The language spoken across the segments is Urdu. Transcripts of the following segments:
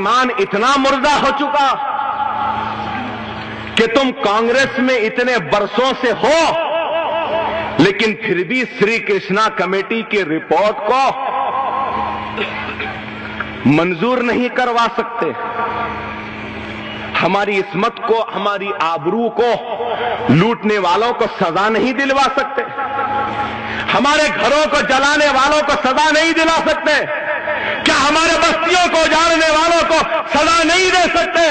ایمان اتنا مردہ ہو چکا کہ تم کانگریس میں اتنے برسوں سے ہو لیکن پھر بھی سری کرشنا کمیٹی کی رپورٹ کو منظور نہیں کروا سکتے، ہماری عصمت کو، ہماری آبرو کو لوٹنے والوں کو سزا نہیں دلوا سکتے، ہمارے گھروں کو جلانے والوں کو سزا نہیں دلا سکتے، کیا ہمارے بستیوں کو اجاڑنے والوں کو سزا نہیں دے سکتے؟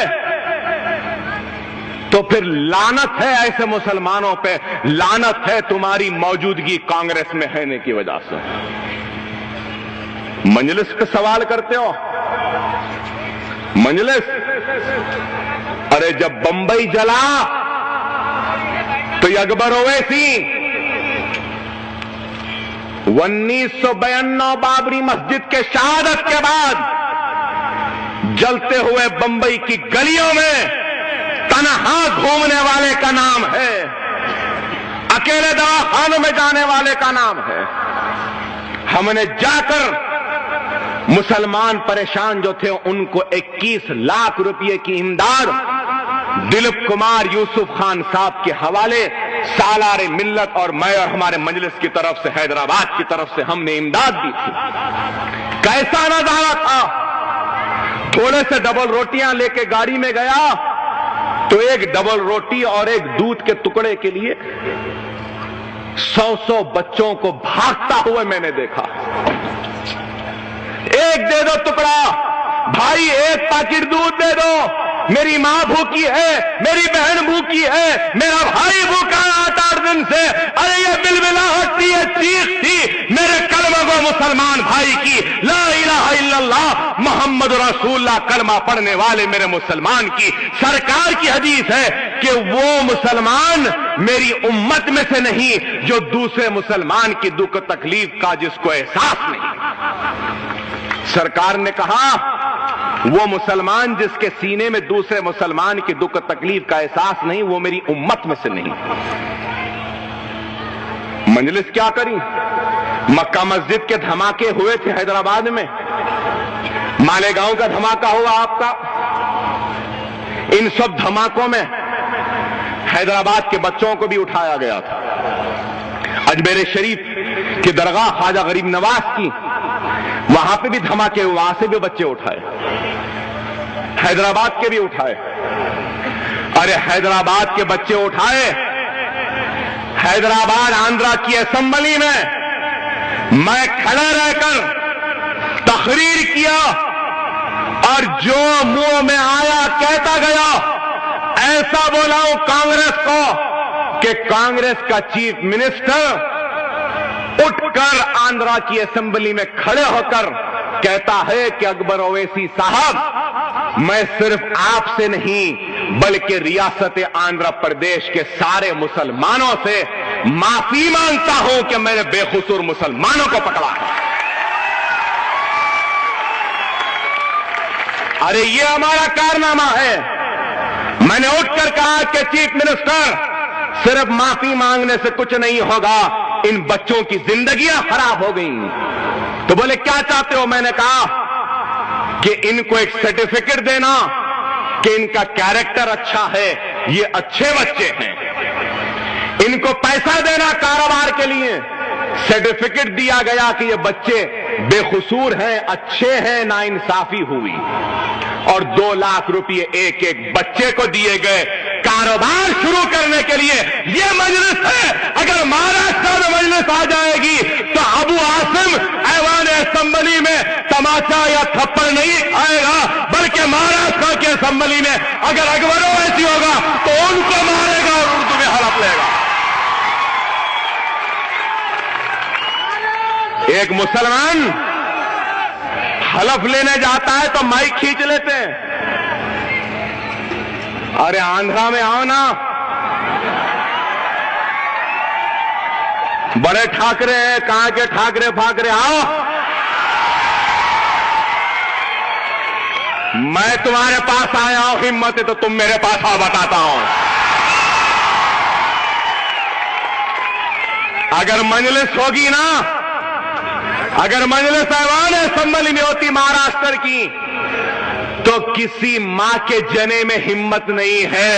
تو پھر لعنت ہے ایسے مسلمانوں پہ، لعنت ہے تمہاری موجودگی کانگریس میں ہونے کی وجہ سے۔ مجلس پہ سوال کرتے ہو، مجلس، ارے جب بمبئی جلا تو اکبر اویسی 1992 بابری مسجد کے شہادت کے بعد جلتے ہوئے بمبئی کی گلیوں میں تنہا گھومنے والے کا نام ہے، اکیلے دواخانوں میں جانے والے کا نام ہے۔ ہم نے جا کر مسلمان پریشان جو تھے ان کو 21 لاکھ روپے کی امداد دلیپ کمار یوسف خان صاحب کے حوالے سالار ملت اور میں اور ہمارے مجلس کی طرف سے، حیدرآباد کی طرف سے ہم نے امداد دی تھی۔ کیسا نظارہ تھا، تھوڑے سے ڈبل روٹیاں لے کے گاڑی میں گیا تو ایک ڈبل روٹی اور ایک دودھ کے ٹکڑے کے لیے 100 بچوں کو بھاگتا ہوئے میں نے دیکھا۔ ایک دے دو ٹکڑا، بھائی ایک پیکٹ دودھ دے دو، میری ماں بھوکی ہے، میری بہن بھوکی ہے، میرا بھائی بھوکا ہے 8 دن سے۔ ارے یہ بلبلاہٹ تھی، یہ چیخ تھی میرے کلمہ گو مسلمان بھائی کی، لا الہ الا اللہ محمد رسول اللہ کلمہ پڑھنے والے میرے مسلمان کی۔ سرکار کی حدیث ہے کہ وہ مسلمان میری امت میں سے نہیں جو دوسرے مسلمان کی دکھ تکلیف کا جس کو احساس نہیں۔ سرکار نے کہا وہ مسلمان جس کے سینے میں دوسرے مسلمان کی دکھ تکلیف کا احساس نہیں وہ میری امت میں سے نہیں۔ مجلس کیا کری؟ مکہ مسجد کے دھماکے ہوئے تھے حیدرآباد میں، مالیگاؤں کا دھماکہ ہوا آپ کا، ان سب دھماکوں میں حیدرآباد کے بچوں کو بھی اٹھایا گیا تھا۔ اجمیر شریف کی درگاہ خواجہ غریب نواز کی، وہاں پہ بھی دھماکے، وہاں سے بھی بچے اٹھائے، حیدرآباد کے بھی اٹھائے۔ ارے حیدرآباد کے بچے اٹھائے، حیدرآباد آندھرا کی اسمبلی میں کھڑا رہ کر تقریر کیا اور جو منہ میں آیا کہتا گیا، ایسا بولا ہوں کانگریس کو کہ کانگریس کا چیف منسٹر اٹھ کر آندھرا کی اسمبلی میں کھڑے ہو کر کہتا ہے کہ اکبر اویسی صاحب میں صرف آپ سے نہیں بلکہ ریاست آندھرا پردیش کے سارے مسلمانوں سے معافی مانگتا ہوں کہ میں نے بے قصور مسلمانوں کو پکڑا ہے۔ ارے یہ ہمارا کارنامہ ہے۔ میں نے اٹھ کر کہا کہ چیف منسٹر صرف معافی مانگنے سے کچھ نہیں ہوگا، ان بچوں کی زندگیاں خراب ہو گئیں۔ تو بولے کیا چاہتے ہو؟ میں نے کہا کہ ان کو ایک سرٹیفکیٹ دینا کہ ان کا کیریکٹر اچھا ہے، یہ اچھے بچے ہیں، ان کو پیسہ دینا کاروبار کے لیے، سرٹیفکیٹ دیا گیا کہ یہ بچے بے قصور ہیں، اچھے ہیں، ناانصافی ہوئی اور 2 لاکھ روپے ایک ایک بچے کو دیے گئے کاروبار شروع کرنے کے لیے۔ یہ مجلس ہے، اگر مہاراشٹر میں مجلس آ جائے گی تو ابو عاصم ایوان اسمبلی میں تماچا یا تھپڑ نہیں کھائے گا، بلکہ مہاراشٹر کی اسمبلی میں اگر اکبر اویسی ہوگا تو ان کو مارے گا اور اردو میں حلف لے گا۔ ایک مسلمان حلف لینے جاتا ہے تو مائک کھینچ لیتے ہیں۔ ارے آندھرا میں آؤ نا، بڑے ٹھاکرے ہیں، کہاں کے ٹھاکرے پھاکرے، آؤ میں تمہارے پاس آیا ہوں، ہمت ہے تو تم میرے پاس آؤ، بتاتا ہوں۔ اگر مجلس ہوگی نا، اگر مجلس ایوان اسمبلی میں ہوتی مہاراشٹر کی تو کسی ماں کے جنے میں ہمت نہیں ہے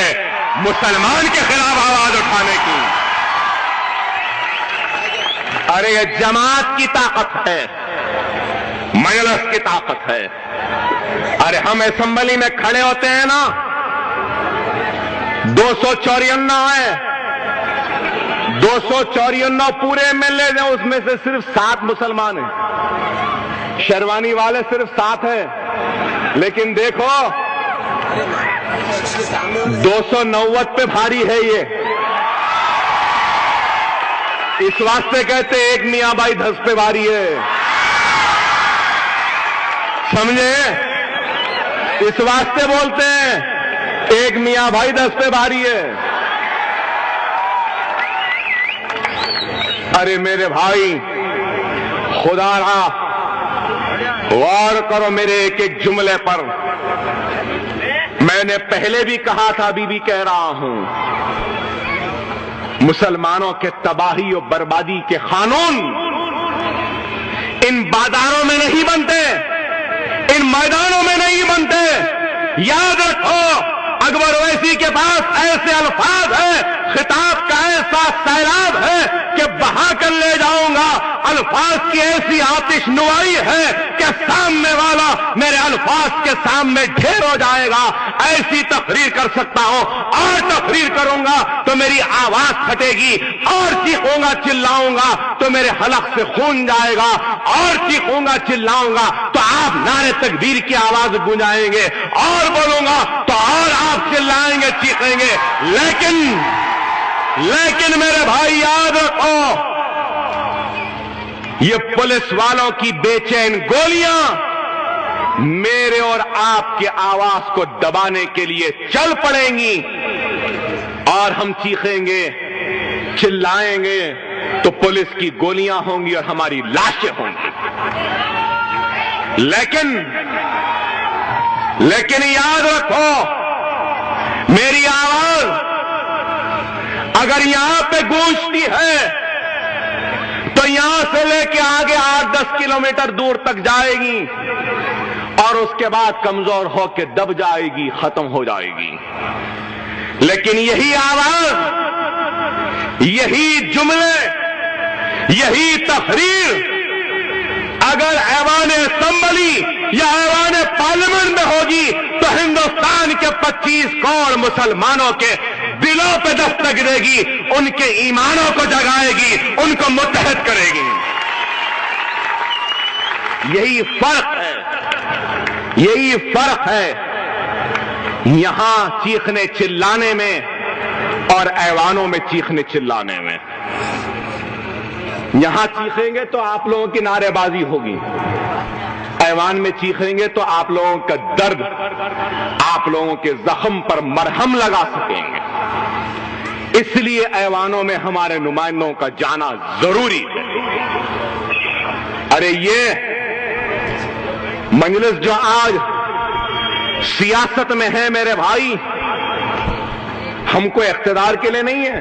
مسلمان کے خلاف آواز اٹھانے کی۔ ارے یہ جماعت کی طاقت ہے، مجلس کی طاقت ہے۔ ارے ہم اسمبلی میں کھڑے ہوتے ہیں نا، 254 ہے، 254 پورے MLA ہیں، اس میں سے صرف 7 مسلمان ہیں۔ شیروانی والے صرف 7 ہیں، لیکن دیکھو 290 پہ بھاری ہے یہ۔ اس واسطے کہتے ایک میاں بھائی 10 پہ بھاری ہے، سمجھے؟ اس واسطے بولتے ہیں ایک میاں بھائی 10 پہ بھاری ہے۔ ارے میرے بھائی، خدا را غور کرو میرے ایک ایک جملے پر۔ میں نے پہلے بھی کہا تھا، ابھی بھی کہہ رہا ہوں، مسلمانوں کے تباہی و بربادی کے قانون ان بازاروں میں نہیں بنتے، ان میدانوں میں نہیں بنتے۔ یاد رکھو، اکبر اویسی کے پاس ایسے الفاظ ہیں، خطاب کا ایسا سیلاب ہے کہ بہا کر لے جاؤں گا، الفاظ کی ایسی آتش نوائی ہے کہ سامنے والا میرے الفاظ کے سامنے ڈھیر ہو جائے گا۔ ایسی تقریر کر سکتا ہوں، اور تقریر کروں گا تو میری آواز پھٹے گی، اور چیخوں گا چلاؤں گا تو میرے حلق سے خون جائے گا، اور چیخوں گا چلاؤں گا تو آپ نعرے تکبیر کی آواز گونجائیں گے، اور بولوں گا تو اور آپ چلائیں گے، چیخیں گے۔ لیکن میرے بھائی یاد رکھو، یہ پولیس والوں کی بے چین گولیاں میرے اور آپ کے آواز کو دبانے کے لیے چل پڑیں گی، اور ہم چیخیں گے، چلائیں گے تو پولیس کی گولیاں ہوں گی اور ہماری لاشیں ہوں گی۔ لیکن یاد رکھو، میری آواز اگر یہاں پہ گونجتی ہے تو یہاں سے لے کے آگے 8-10 کلومیٹر دور تک جائے گی، اور اس کے بعد کمزور ہو کے دب جائے گی، ختم ہو جائے گی۔ لیکن یہی آواز، یہی جملے، یہی تحریر اگر ایوان اسمبلی یا ایوان پارلیمنٹ میں ہوگی تو ہندوستان کے 25 کروڑ مسلمانوں کے دلوں پہ دستک دے گی، ان کے ایمانوں کو جگائے گی، ان کو متحد کرے گی۔ یہی فرق ہے، یہی فرق ہے یہاں چیخنے چلانے میں اور ایوانوں میں چیخنے چلانے میں۔ یہاں چیخیں گے تو آپ لوگوں کی نعرے بازی ہوگی، ایوان میں چیخیں گے تو آپ لوگوں کا درد، آپ لوگوں کے زخم پر مرہم لگا سکیں گے۔ اس لیے ایوانوں میں ہمارے نمائندوں کا جانا ضروری ہے۔ ارے یہ مجلس جو آج سیاست میں ہے میرے بھائی، ہم کو اقتدار کے لیے نہیں ہے،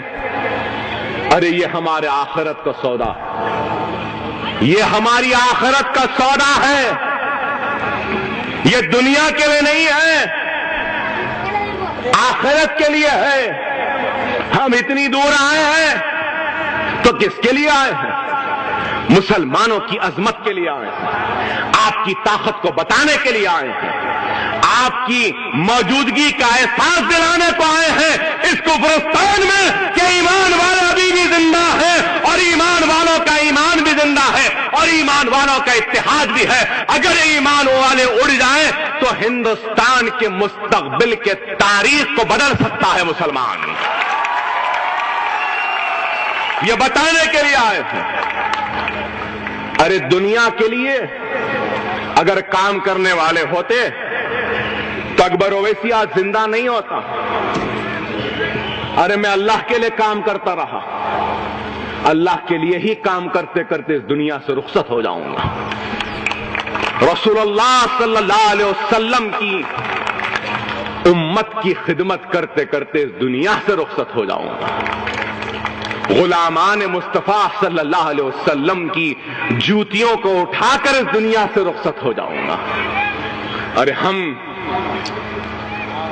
ارے یہ ہمارے آخرت کا سودا، یہ ہماری آخرت کا سودا ہے، یہ دنیا کے لیے نہیں ہے، آخرت کے لیے ہے۔ ہم اتنی دور آئے ہیں تو کس کے لیے آئے ہیں؟ مسلمانوں کی عظمت کے لیے آئے ہیں، آپ کی طاقت کو بتانے کے لیے آئے ہیں، آپ کی موجودگی کا احساس دلانے کو آئے ہیں اس کفرستان میں کہ ایمان والا ابھی بھی زندہ ہے، اور ایمان والوں کا ایمان بھی زندہ ہے، اور ایمان والوں کا اتحاد بھی ہے۔ اگر ایمان والے اڑ جائیں تو ہندوستان کے مستقبل کے تاریخ کو بدل سکتا ہے مسلمان۔ یہ بتانے کے لیے آئے ہیں۔ ارے دنیا کے لیے اگر کام کرنے والے ہوتے تو اکبر اویسی آج زندہ نہیں ہوتا۔ ارے میں اللہ کے لیے کام کرتا رہا، اللہ کے لیے ہی کام کرتے کرتے اس دنیا سے رخصت ہو جاؤں گا۔ رسول اللہ صلی اللہ علیہ وسلم کی امت کی خدمت کرتے کرتے اس دنیا سے رخصت ہو جاؤں گا۔ غلامان مصطفیٰ صلی اللہ علیہ وسلم کی جوتیوں کو اٹھا کر اس دنیا سے رخصت ہو جاؤں گا۔ ارے ہم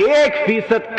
1%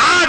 8